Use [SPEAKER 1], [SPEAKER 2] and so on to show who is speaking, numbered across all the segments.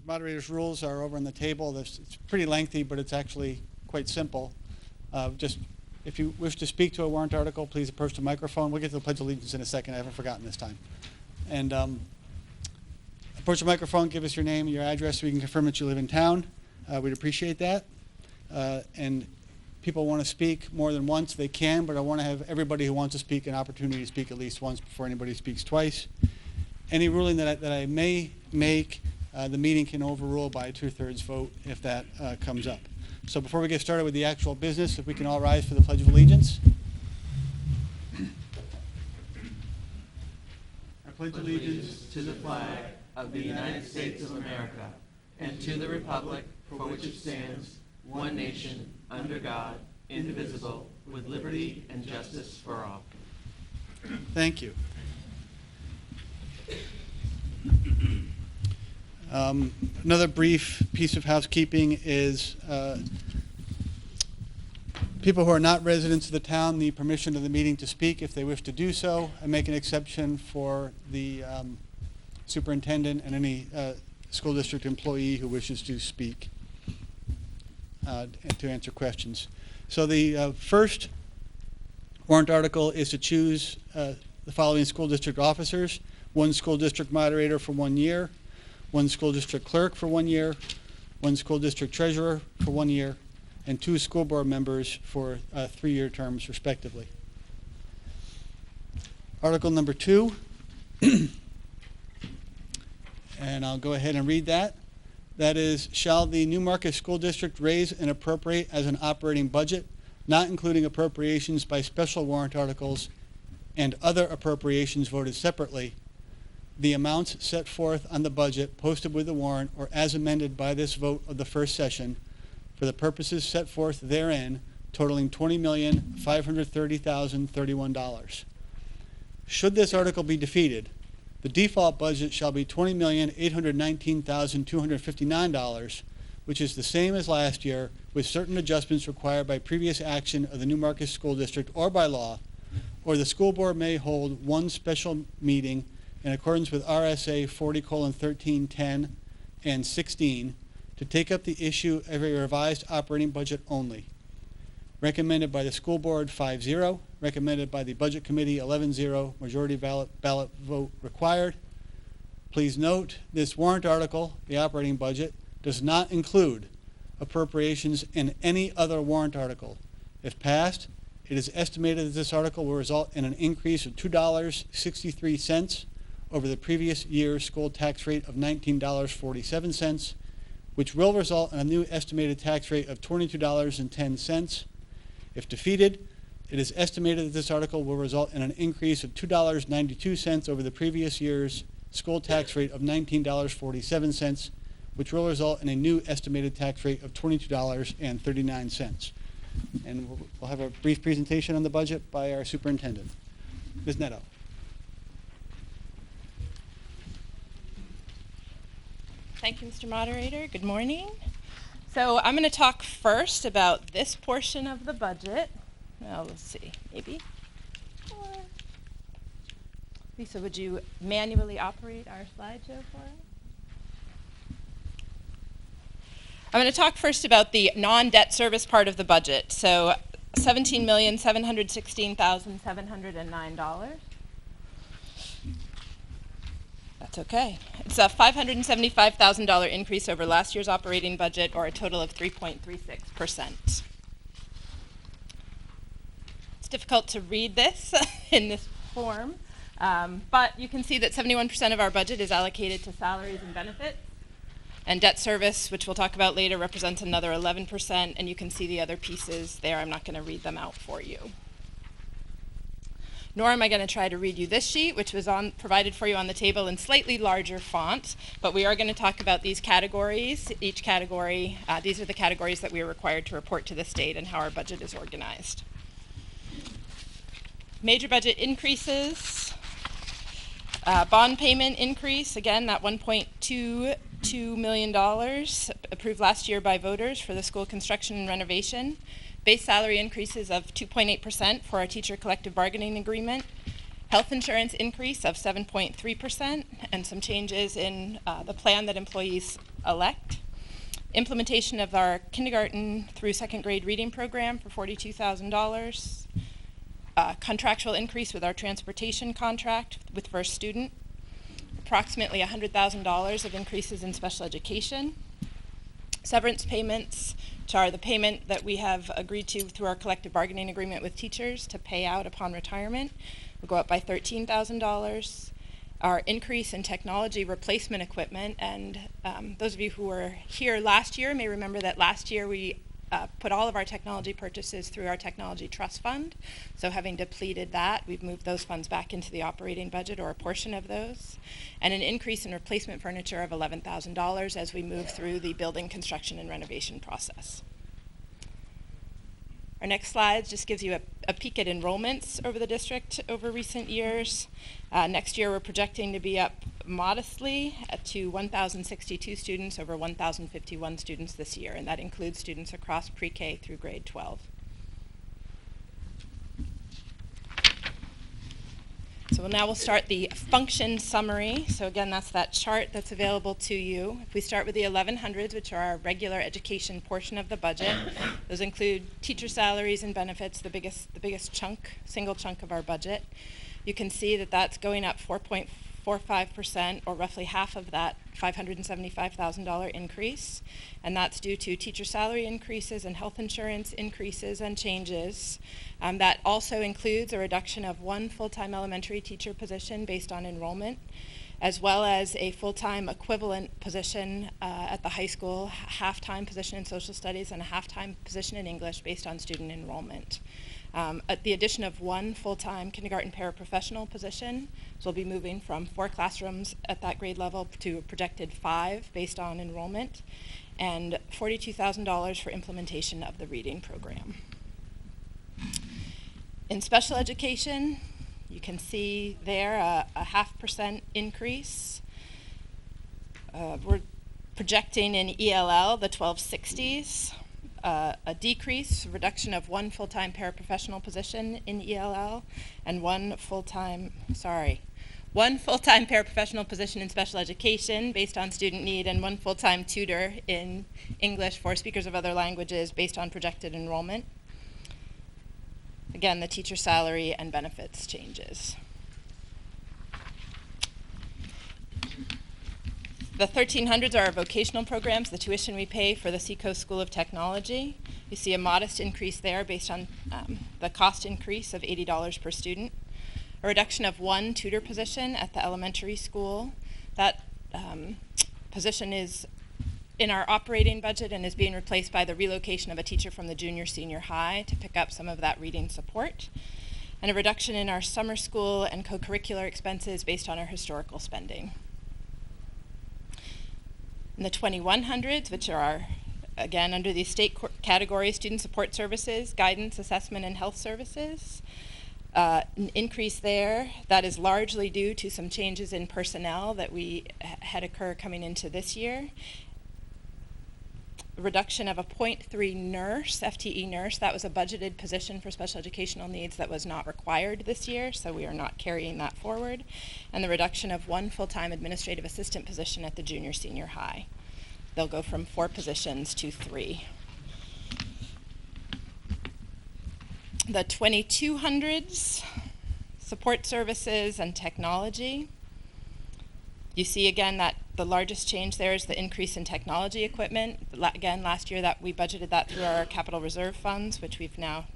[SPEAKER 1] Moderator's rules are over on the table. It's pretty lengthy, but it's actually quite simple. Just if you wish to speak to a warrant article, please approach the microphone. We'll get to the Pledge of Allegiance in a second. I haven't forgotten this time. And approach the microphone, give us your name and your address so we can confirm that you live in town. We'd appreciate that. And people want to speak more than once, they can, but I want to have everybody who wants to speak an opportunity to speak at least once before anybody speaks twice. Any ruling that I may make, the meeting can overrule by a 2/3 vote if that comes up. So before we get started with the actual business, if we can all rise for the Pledge of Allegiance. I pledge allegiance
[SPEAKER 2] to the flag of the United States of America and to the republic for which it stands, one nation, under God, indivisible, with liberty and justice for all.
[SPEAKER 1] Thank you. Another brief piece of housekeeping is people who are not residents of the town need permission of the meeting to speak if they wish to do so. I make an exception for the superintendent and any school district employee who wishes to speak and to answer questions. So the first warrant article is to choose the following school district officers: one school district moderator for 1 year, one school district clerk for 1 year, one school district treasurer for 1 year, and 2 school board members for 3-year terms, respectively. Article number 2, and I'll go ahead and read that. That is, shall the Newmarket School District raise and appropriate as an operating budget, not including appropriations by special warrant articles and other appropriations voted separately, the amounts set forth on the budget posted with the warrant or as amended by this vote of the first session for the purposes set forth therein, totaling $20,530,031. Should this article be defeated, the default budget shall be $20,819,259, which is the same as last year, with certain adjustments required by previous action of the Newmarket School District or by law, or the school board may hold one special meeting in accordance with RSA 40:1310 and 16 to take up the issue of a revised operating budget only. Recommended by the school board 5-0, recommended by the budget committee 11-0, majority ballot vote required. Please note this warrant article, the operating budget, does not include appropriations in any other warrant article. If passed, it is estimated that this article will result in an increase of $2.63 over the previous year's school tax rate of $19.47, which will result in a new estimated tax rate of $22.10. If defeated, it is estimated that this article will result in an increase of $2.92 over the previous year's school tax rate of $19.47, which will result in a new estimated tax rate of $22.39. And we'll have a brief presentation on the budget by our superintendent. Ms. Netto.
[SPEAKER 3] Thank you, Mr. Moderator. Good morning. So I'm going to talk first about this portion of the budget. Now, let's see, maybe. Lisa, would you manually operate our slideshow for us? I'm going to talk first about the non-debt service part of the budget. So $17,716,709. That's okay. It's a $575,000 increase over last year's operating budget, or a total of 3.36%. It's difficult to read this in this form, but you can see that 71% of our budget is allocated to salaries and benefits, and debt service, which we'll talk about later, represents another 11%, and you can see the other pieces there. I'm not going to read them out for you. Nor am I going to try to read you this sheet, which was provided for you on the table in slightly larger font, but we are going to talk about these categories. Each category, these are the categories that we are required to report to the state and how our budget is organized. Major budget increases. Bond payment increase, again, that $1.22 million approved last year by voters for the school construction and renovation. Base salary increases of 2.8% for our teacher collective bargaining agreement, Health insurance increase of 7.3% and some changes in the plan that employees elect. Implementation of our kindergarten through second grade reading program for $42,000. Contractual increase with our transportation contract with First Student. Approximately $100,000 of increases in special education. Severance payments, which are the payment that we have agreed to through our collective bargaining agreement with teachers to pay out upon retirement, will go up by $13,000. Our increase in technology replacement equipment, and those of you who were here last year may remember that last year we put all of our technology purchases through our technology trust fund. So having depleted that, we've moved those funds back into the operating budget, or a portion of those. And an increase in replacement furniture of $11,000 as we move through the building construction and renovation process. Our next slide just gives you a peek at enrollments over the district over recent years. Next year we're projecting to be up modestly to 1,062 students over 1,051 students this year, and that includes students across pre-K through grade 12. So we'll start the function summary. So again, that's that chart that's available to you. If we start with the 1100s, which are our regular education portion of the budget, those include teacher salaries and benefits, the biggest chunk, single chunk of our budget. You can see that that's going up 4.45%, or roughly half of that $575,000 increase, and that's due to teacher salary increases and health insurance increases and changes. That also includes a reduction of one full-time elementary teacher position based on enrollment, as well as a full-time equivalent position at the high school, half-time position in social studies and a half-time position in English based on student enrollment. The addition of one full-time kindergarten paraprofessional position, so we'll be moving from 4 classrooms at that grade level to a projected 5 based on enrollment, and $42,000 for implementation of the reading program. In special education, you can see there a 0.5% increase. We're projecting in ELL the 1260s. A decrease, reduction of one full-time paraprofessional position in ELL, and one full-time paraprofessional position in special education based on student need, and one full-time tutor in English for speakers of other languages based on projected enrollment. Again, the teacher salary and benefits changes. The 1300s are our vocational programs, the tuition we pay for the Seacoast School of Technology. You see a modest increase there based on the cost increase of $80 per student. A reduction of one tutor position at the elementary school. That position is in our operating budget and is being replaced by the relocation of a teacher from the junior-senior high to pick up some of that reading support. And a reduction in our summer school and co-curricular expenses based on our historical spending. In the 2100s, which are, again, under the state category, student support services, guidance, assessment, and health services, an increase there. That is largely due to some changes in personnel that we had occur coming into this year. A reduction of a 0.3 nurse, FTE nurse. That was a budgeted position for special educational needs that was not required this year, so we are not carrying that forward. And the reduction of one full-time administrative assistant position at the junior-senior high. They'll go from 4 positions to 3. The 2200s, support services and technology. You see again that the largest change there is the increase in technology equipment. Again, last year that we budgeted that through our capital reserve funds, which we've now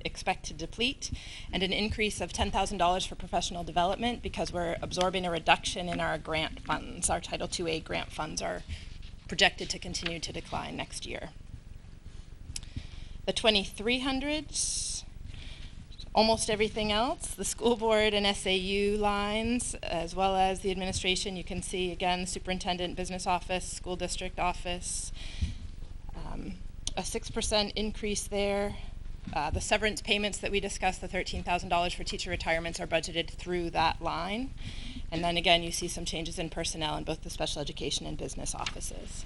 [SPEAKER 3] expect to deplete, and an increase of $10,000 for professional development because we're absorbing a reduction in our grant funds. Our Title IIA grant funds are projected to continue to decline next year. The 2300s, almost everything else, the school board and SAU lines, as well as the administration. You can see, again, superintendent, business office, school district office, a 6% increase there. The severance payments that we discussed, the $13,000 for teacher retirements, are budgeted through that line. And then again, you see some changes in personnel in both the special education and business offices.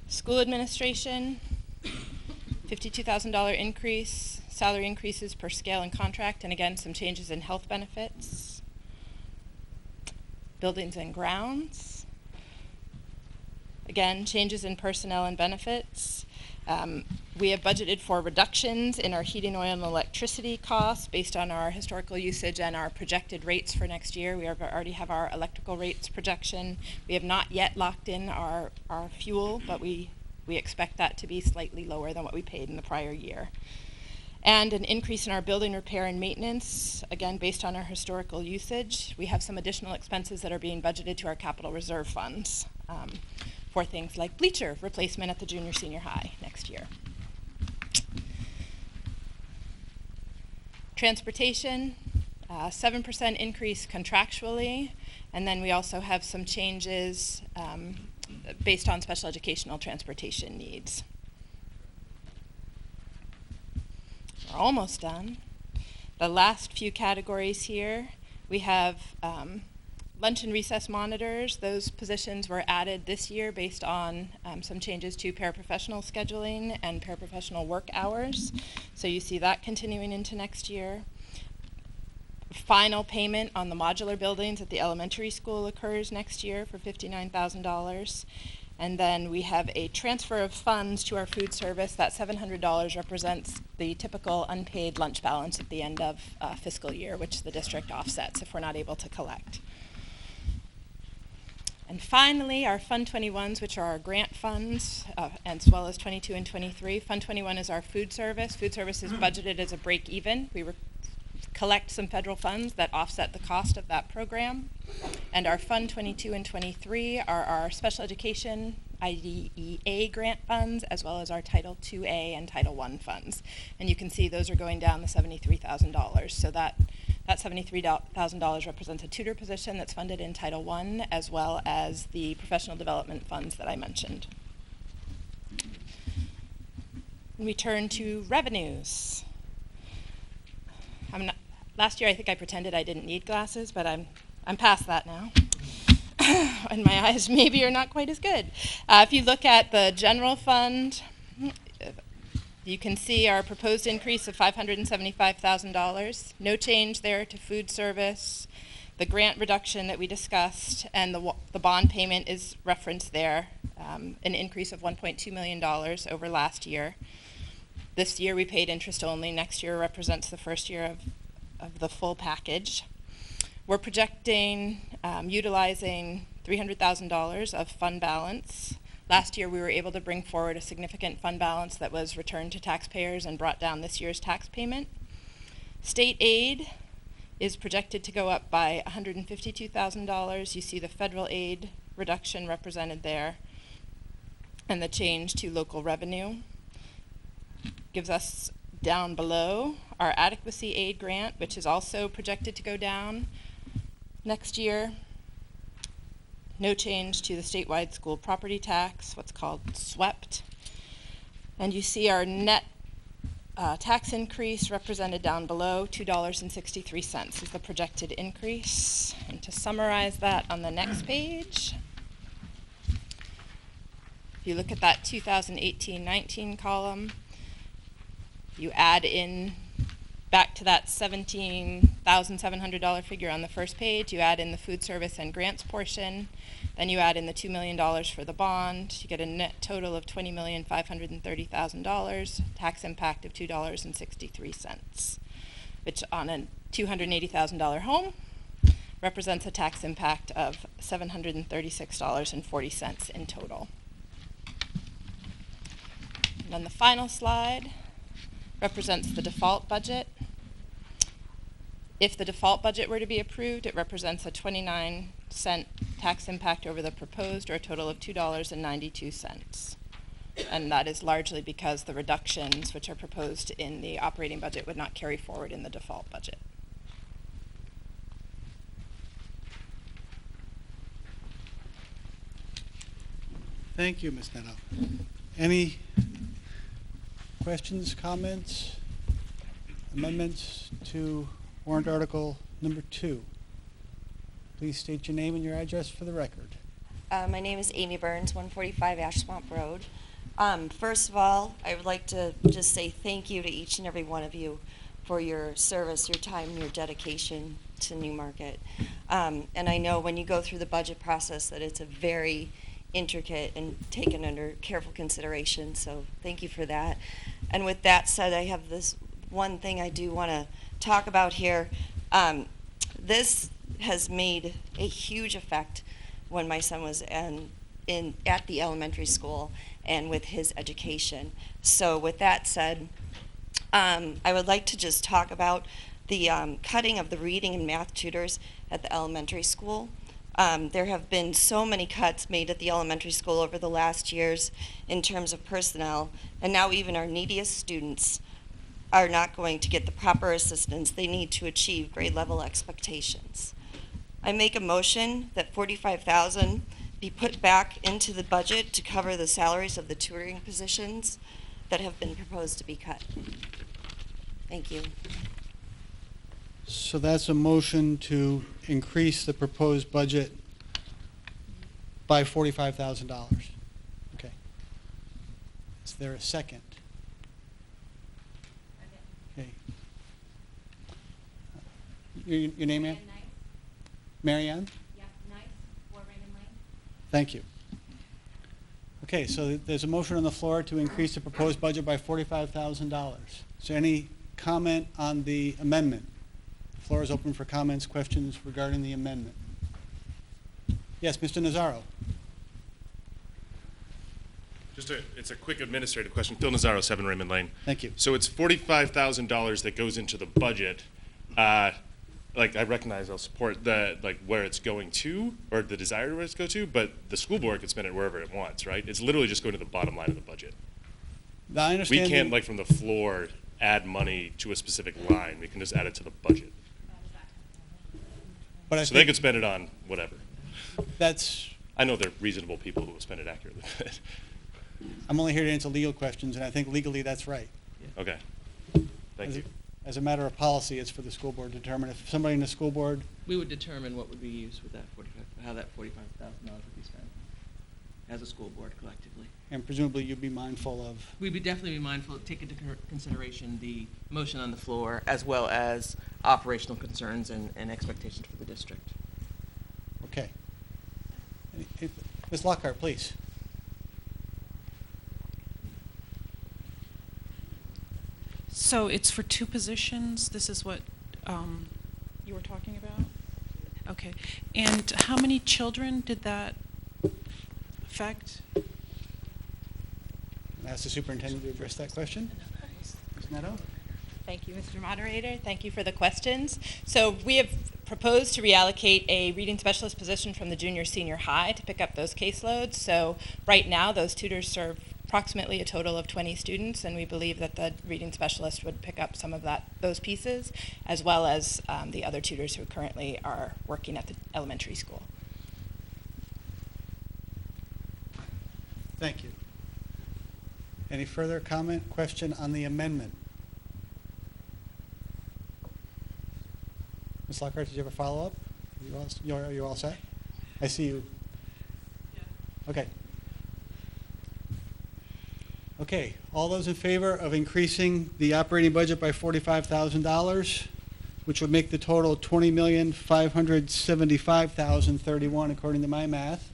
[SPEAKER 3] School administration, $52,000 increase, salary increases per scale and contract, and again, some changes in health benefits. Buildings and grounds. Again, changes in personnel and benefits. We have budgeted for reductions in our heating oil and electricity costs based on our historical usage and our projected rates for next year. We already have our electrical rates projection. We have not yet locked in our fuel, but we expect that to be slightly lower than what we paid in the prior year. And an increase in our building repair and maintenance, again, based on our historical usage. We have some additional expenses that are being budgeted to our capital reserve funds for things like bleacher replacement at the junior senior high next year. Transportation, 7% increase contractually, and then we also have some changes based on special educational transportation needs. We're almost done. The last few categories here, we have lunch and recess monitors. Those positions were added this year based on some changes to paraprofessional scheduling and paraprofessional work hours. So you see that continuing into next year. Final payment on the modular buildings at the elementary school occurs next year for $59,000. And then we have a transfer of funds to our food service. That $700 represents the typical unpaid lunch balance at the end of fiscal year, which the district offsets if we're not able to collect. And finally, our Fund 21s, which are our grant funds, as well as 22 and 23. Fund 21 is our food service. Food service is budgeted as a break even. We collect some federal funds that offset the cost of that program. And our Fund 22 and 23 are our special education IDEA grant funds, as well as our Title IIA and Title I funds. And you can see those are going down the $73,000. So that $73,000 represents a tutor position that's funded in Title I, as well as the professional development funds that I mentioned. We turn to revenues. Last year I think I pretended I didn't need glasses, but I'm past that now. And my eyes maybe are not quite as good. If you look at the general fund, you can see our proposed increase of $575,000. No change there to food service. The grant reduction that we discussed and the bond payment is referenced there, an increase of $1.2 million over last year. This year we paid interest only. Next year represents the first year of the full package. We're projecting utilizing $300,000 of fund balance. Last year we were able to bring forward a significant fund balance that was returned to taxpayers and brought down this year's tax payment. State aid is projected to go up by $152,000. You see the federal aid reduction represented there and the change to local revenue. Gives us down below our adequacy aid grant, which is also projected to go down next year. No change to the statewide school property tax, what's called SWEPT. And you see our net tax increase represented down below, $2.63 is the projected increase. And to summarize that on the next page, if you look at that 2018-19 column, you add in back to that $17,700 figure on the first page, you add in the food service and grants portion, then you add in the $2 million for the bond, you get a net total of $20,530,000, tax impact of $2.63, which on a $280,000 home represents a tax impact of $736.40 in total. And then the final slide represents the default budget. If the default budget were to be approved, it represents a 29-cent tax impact over the proposed, or a total of $2.92. And that is largely because the reductions which are proposed in the operating budget would not carry forward in the default budget.
[SPEAKER 1] Thank you, Ms. Netto. Any questions, comments, amendments to warrant article number 2? Please state your name and your address for the record.
[SPEAKER 4] My name is Amy Burns, 145 Ash Swamp Road. First of all, I would like to just say thank you to each and every one of you for your service, your time, and your dedication to Newmarket. And I know when you go through the budget process that it's a very intricate and taken under careful consideration, so thank you for that. And with that said, I have this one thing I do want to talk about here. This has made a huge effect when my son was at the elementary school and with his education. So with that said, I would like to just talk about the cutting of the reading and math tutors at the elementary school. There have been so many cuts made at the elementary school over the last years in terms of personnel, and now even our neediest students are not going to get the proper assistance they need to achieve grade level expectations. I make a motion that $45,000 be put back into the budget to cover the salaries of the tutoring positions that have been proposed to be cut. Thank you.
[SPEAKER 1] So that's a motion to increase the proposed budget by $45,000. Okay. Is there a second? Okay. Your name, ma'am? Mary Ann?
[SPEAKER 5] Yeah, nice. 4 Raymond Lane.
[SPEAKER 1] Thank you. Okay, so there's a motion on the floor to increase the proposed budget by $45,000. Is there any comment on the amendment? The floor is open for comments, questions regarding the amendment. Yes, Mr. Nazaro.
[SPEAKER 6] It's a quick administrative question. Phil Nazaro, 7 Raymond Lane.
[SPEAKER 1] Thank you.
[SPEAKER 6] So it's $45,000 that goes into the budget. Like, I recognize I'll support where it's going to, or the desire where it's go to, but the school board can spend it wherever it wants, right? It's literally just going to the bottom line of the budget.
[SPEAKER 1] I understand.
[SPEAKER 6] We can't, from the floor, add money to a specific line. We can just add it to the budget.
[SPEAKER 1] But
[SPEAKER 6] So they could spend it on whatever.
[SPEAKER 1] that's,
[SPEAKER 6] I know they're reasonable people who will spend it accurately.
[SPEAKER 1] I'm only here to answer legal questions, and I think legally that's right.
[SPEAKER 6] Okay. Thank you.
[SPEAKER 1] As a matter of policy, it's for the school board to determine. If somebody in the school board,
[SPEAKER 2] We would determine what would be used with that how that $45,000 would be spent as a school board collectively.
[SPEAKER 1] and presumably you'd be mindful of,
[SPEAKER 2] We would definitely be mindful, take into consideration the motion on the floor as well as operational concerns and expectations for the district.
[SPEAKER 1] okay. Ms. Lockhart, please.
[SPEAKER 7] So it's for 2 positions? This is what you were talking about? Okay. And how many children did that affect?
[SPEAKER 1] Ask the superintendent to address that question. Ms. Neto?
[SPEAKER 3] Thank you, Mr. Moderator. Thank you for the questions. So we have proposed to reallocate a reading specialist position from the junior senior high to pick up those caseloads. So right now, those tutors serve approximately a total of 20 students, and we believe that the reading specialist would pick up some of those pieces, as well as the other tutors who currently are working at the elementary school.
[SPEAKER 1] Thank you. Any further comment, question on the amendment? Ms. Lockhart, did you have a follow-up? You're all set? I see you. Yeah. Okay. Okay, all those in favor of increasing the operating budget by $45,000, which would make the total $20,575,031 according to my math,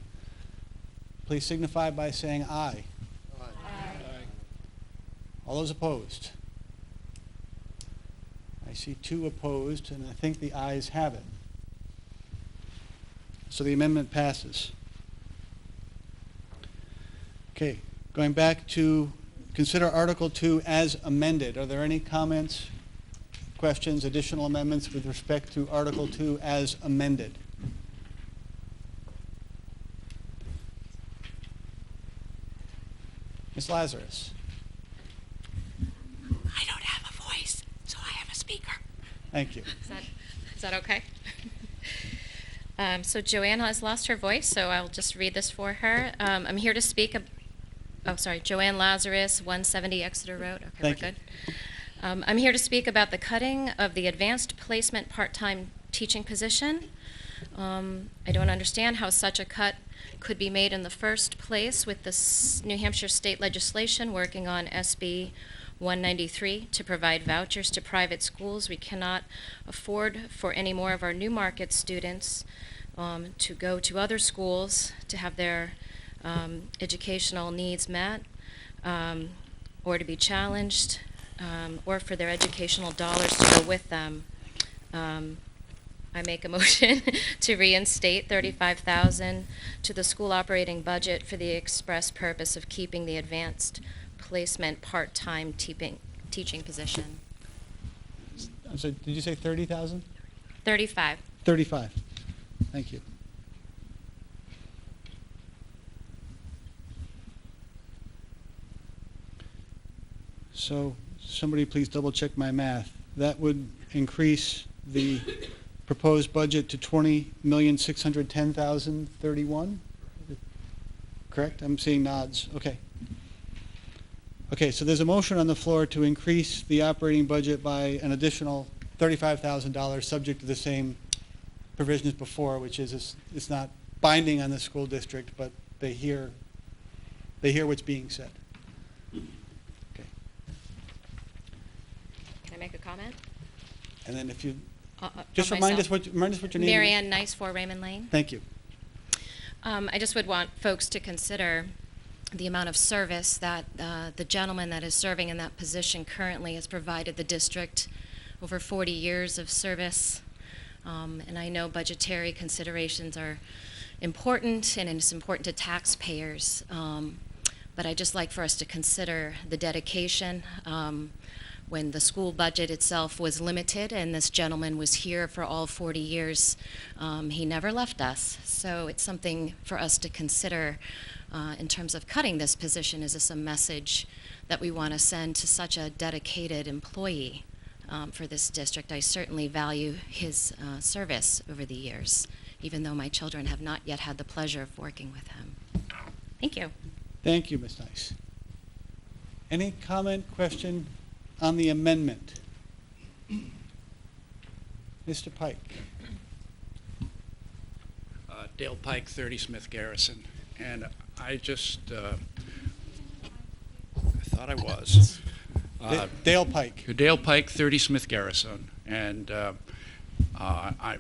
[SPEAKER 1] please signify by saying aye. Aye. Aye. All those opposed? I see 2 opposed, and I think the ayes have it. So the amendment passes. Okay, going back to consider Article 2 as amended. Are there any comments, questions, additional amendments with respect to Article 2 as amended? Ms. Lazarus.
[SPEAKER 5] I don't have a voice, so I have a speaker.
[SPEAKER 1] Thank you.
[SPEAKER 5] Is that okay? So Joanne has lost her voice, so I'll just read this for her. I'm here to speak. Joanne Lazarus, 170 Exeter Road. Okay,
[SPEAKER 1] Thank
[SPEAKER 5] we're
[SPEAKER 1] you.
[SPEAKER 5] good. I'm here to speak about the cutting of the advanced placement part-time teaching position. I don't understand how such a cut could be made in the first place with the New Hampshire state legislation working on SB 193 to provide vouchers to private schools. We cannot afford for any more of our Newmarket students to go to other schools to have their educational needs met, or to be challenged, or for their educational dollars to go with them. I make a motion to reinstate $35,000 to the school operating budget for the express purpose of keeping the advanced placement part-time teaching position.
[SPEAKER 1] I'm sorry, did you say 30,000?
[SPEAKER 5] 35.
[SPEAKER 1] 35. Thank you. So somebody please double check my math. That would increase the proposed budget to $20,610,031. Correct? I'm seeing nods. Okay. Okay, so there's a motion on the floor to increase the operating budget by an additional $35,000, subject to the same provisions before, which is it's not binding on the school district, but they hear what's being said. Okay.
[SPEAKER 5] Can I make a comment?
[SPEAKER 1] And then if you
[SPEAKER 5] Just
[SPEAKER 1] remind us what your name is.
[SPEAKER 5] Mary Ann Nice, 4 Raymond Lane.
[SPEAKER 1] Thank you.
[SPEAKER 5] I just would want folks to consider the amount of service that the gentleman that is serving in that position currently has provided the district, over 40 years of service. And I know budgetary considerations are important, and it's important to taxpayers. But I'd just like for us to consider the dedication. When the school budget itself was limited and this gentleman was here for all 40 years, he never left us. So it's something for us to consider in terms of cutting this position. Is this a message that we want to send to such a dedicated employee for this district? I certainly value his service over the years, even though my children have not yet had the pleasure of working with him. Thank you.
[SPEAKER 1] Thank you, Ms. Nice. Any comment, question on the amendment? Mr. Pike.
[SPEAKER 8] Dale Pike, 30 Smith Garrison. And I just, I thought I was.
[SPEAKER 1] Dale Pike.
[SPEAKER 8] Dale Pike, 30 Smith Garrison. And I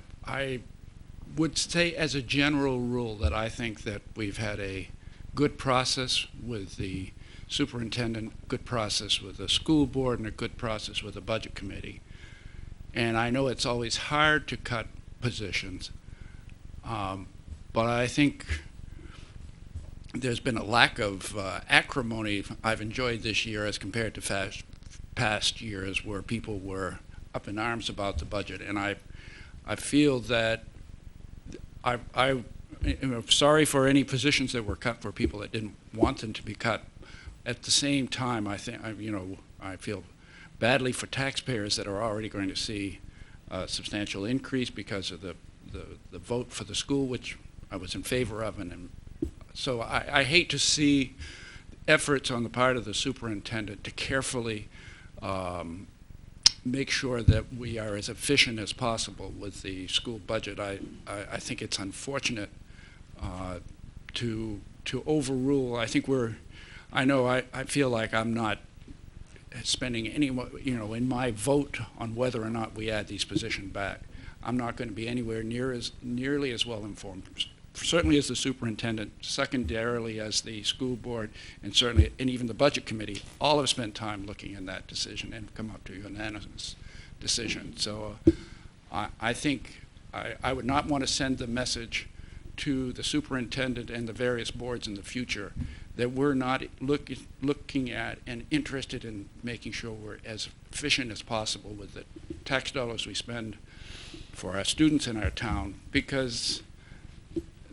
[SPEAKER 8] would say as a general rule that I think that we've had a good process with the superintendent, good process with the school board, and a good process with the budget committee. And I know it's always hard to cut positions, but I think there's been a lack of acrimony I've enjoyed this year as compared to past years where people were up in arms about the budget. And I feel that I'm sorry for any positions that were cut for people that didn't want them to be cut. At the same time, I feel badly for taxpayers that are already going to see a substantial increase because of the vote for the school, which I was in favor of. And so I hate to see efforts on the part of the superintendent to carefully make sure that we are as efficient as possible with the school budget. I think it's unfortunate to overrule. I think I feel like I'm not spending any, in my vote on whether or not we add these positions back. I'm not going to be anywhere nearly as well informed, certainly as the superintendent, secondarily as the school board, and certainly, and even the budget committee. All have spent time looking at that decision and come up to a unanimous decision. So I think I would not want to send the message to the superintendent and the various boards in the future that we're not looking at and interested in making sure we're as efficient as possible with the tax dollars we spend for our students in our town, because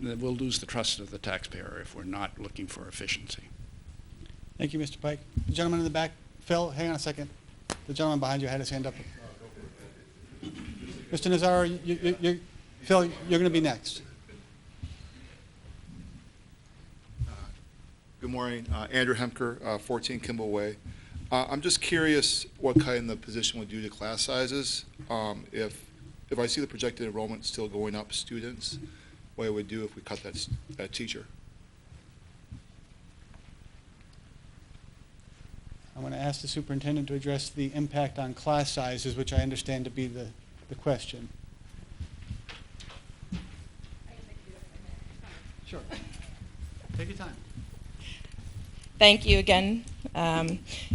[SPEAKER 8] we'll lose the trust of the taxpayer if we're not looking for efficiency.
[SPEAKER 1] Thank you, Mr. Pike. The gentleman in the back. Phil, hang on a second. The gentleman behind you had his hand up. Mr. Nazzaro, Phil, you're going to be next.
[SPEAKER 9] Good morning. Andrew Hemker, 14 Kimball Way. I'm just curious what cutting the position would do to class sizes. If if I see the projected enrollment still going up students, what I would do if we cut that teacher.
[SPEAKER 1] I'm going to ask the superintendent to address the impact on class sizes, which I understand to be the question. Sure. Take your time.
[SPEAKER 3] Thank you again.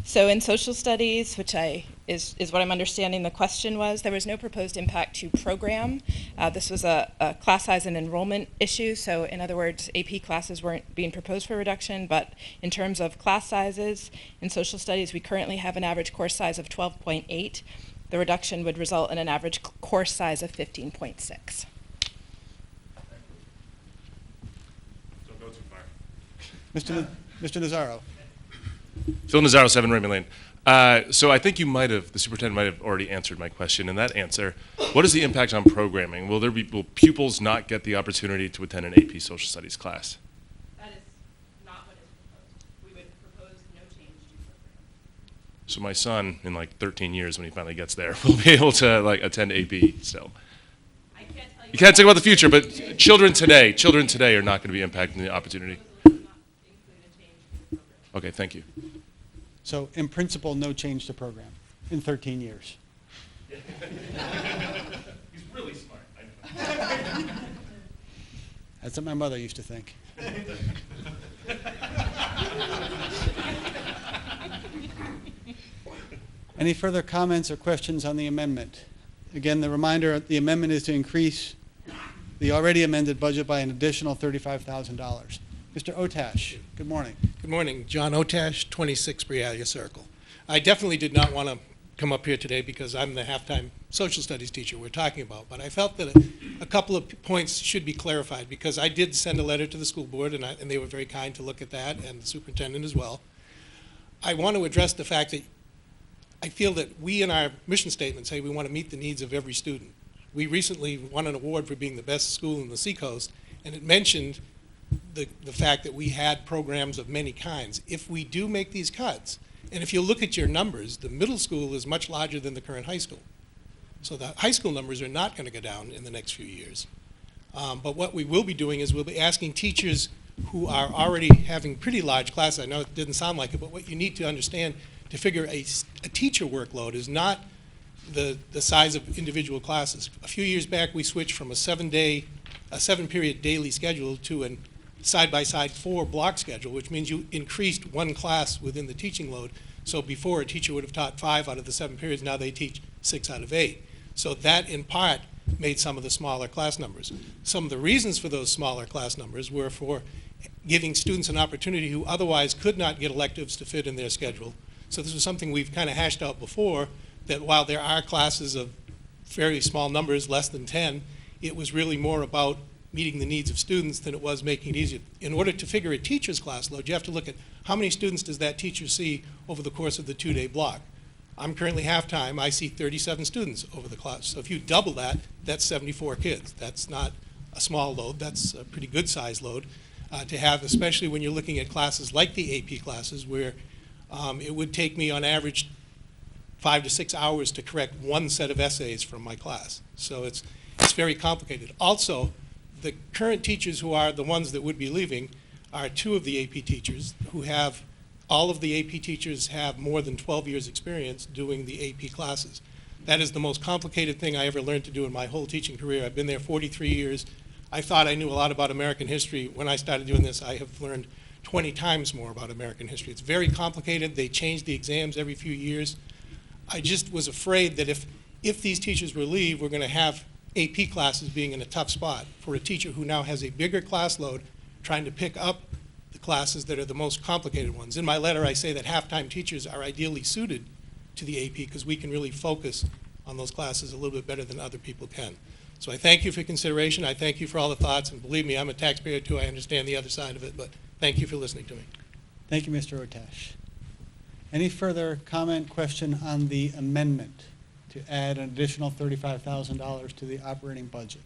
[SPEAKER 3] So in social studies, which is what I'm understanding the question was, there was no proposed impact to program. This was a class size and enrollment issue. So in other words, AP classes weren't being proposed for reduction, but in terms of class sizes, in social studies, we currently have an average course size of 12.8. The reduction would result in an average course size of 15.6.
[SPEAKER 6] Don't go too far.
[SPEAKER 1] Mr. Nazaro.
[SPEAKER 6] Phil Nazaro, 7 Raymond Lane. So I think the superintendent might have already answered my question in that answer. What is the impact on programming? Will pupils not get the opportunity to attend an AP social studies class?
[SPEAKER 3] That is not what is proposed. We would propose no change to program.
[SPEAKER 6] So my son, in like 13 years, when he finally gets there, will be able to like attend AP still.
[SPEAKER 3] I can't tell you.
[SPEAKER 6] You can't talk about the future, but children today are not going to be impacting the opportunity. Okay, thank you.
[SPEAKER 1] So in principle, no change to program in 13 years.
[SPEAKER 6] He's really smart. I know.
[SPEAKER 1] That's what my mother used to think. Any further comments or questions on the amendment? Again, the reminder, the amendment is to increase the already amended budget by an additional $35,000. Mr. Otash, good morning.
[SPEAKER 10] Good morning. John Otash, 26 Brialia Circle. I definitely did not want to come up here today because I'm the halftime social studies teacher we're talking about, but I felt that a couple of points should be clarified because I did send a letter to the school board and they were very kind to look at that, and the superintendent as well. I want to address the fact that I feel that we in our mission statement say we want to meet the needs of every student. We recently won an award for being the best school in the Seacoast, and it mentioned the fact that we had programs of many kinds. If we do make these cuts, and if you look at your numbers, the middle school is much larger than the current high school. So the high school numbers are not going to go down in the next few years. But what we will be doing is we'll be asking teachers who are already having pretty large classes. I know it didn't sound like it, but what you need to understand to figure a teacher workload is not the size of individual classes. A few years back, we switched from a 7-period daily schedule to an side-by-side 4-block schedule, which means you increased one class within the teaching load. So before, a teacher would have taught 5 out of the 7 periods. Now they teach 6 out of 8. So that, in part, made some of the smaller class numbers. Some of the reasons for those smaller class numbers were for giving students an opportunity who otherwise could not get electives to fit in their schedule. So this was something we've kind of hashed out before, that while there are classes of very small numbers, less than 10, it was really more about meeting the needs of students than it was making it easier. In order to figure a teacher's class load, you have to look at how many students does that teacher see over the course of the 2-day block. I'm currently half-time. I see 37 students over the class. So if you double that, that's 74 kids. That's not a small load. That's a pretty good size load to have, especially when you're looking at classes like the AP classes where it would take me on average 5 to 6 hours to correct one set of essays from my class. So it's very complicated. Also, the current teachers who are the ones that would be leaving are 2 of the AP teachers who have, all of the AP teachers have more than 12 years experience doing the AP classes. That is the most complicated thing I ever learned to do in my whole teaching career. I've been there 43 years. I thought I knew a lot about American history. When I started doing this, I have learned 20 times more about American history. It's very complicated. They change the exams every few years. I just was afraid that if these teachers were leave, we're going to have AP classes being in a tough spot for a teacher who now has a bigger class load trying to pick up the classes that are the most complicated ones. In my letter, I say that half-time teachers are ideally suited to the AP because we can really focus on those classes a little bit better than other people can. So I thank you for consideration. I thank you for all the thoughts. And believe me, I'm a taxpayer too. I understand the other side of it. But thank you for listening to me.
[SPEAKER 1] Thank you, Mr. Otash. Any further comment, question on the amendment to add an additional $35,000 to the operating budget?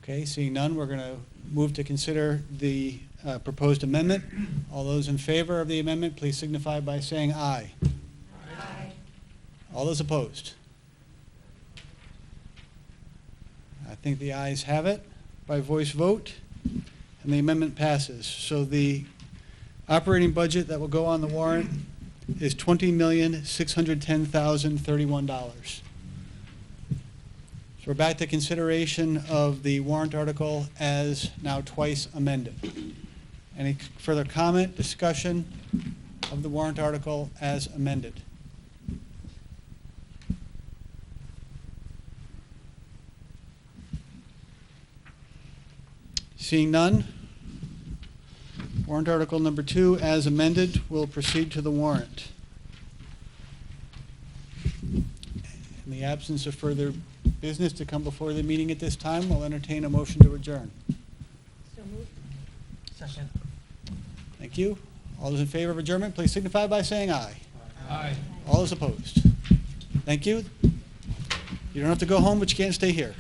[SPEAKER 1] Okay, seeing none, we're going to move to consider the proposed amendment. All those in favor of the amendment, please signify by saying aye.
[SPEAKER 4] Aye.
[SPEAKER 1] All those opposed? I think the ayes have it by voice vote, and the amendment passes. So the operating budget that will go on the warrant is $20,610,031. So we're back to consideration of the warrant article as now twice amended. Any further comment, discussion of the warrant article as amended? Seeing none, warrant article number 2 as amended will proceed to the warrant. In the absence of further business to come before the meeting at this time, I'll entertain a motion to adjourn.
[SPEAKER 2] Second.
[SPEAKER 1] Thank you. All those in favor of adjournment, please signify by saying aye.
[SPEAKER 10] Aye.
[SPEAKER 1] All those opposed? Thank you. You don't have to go home, but you can't stay here.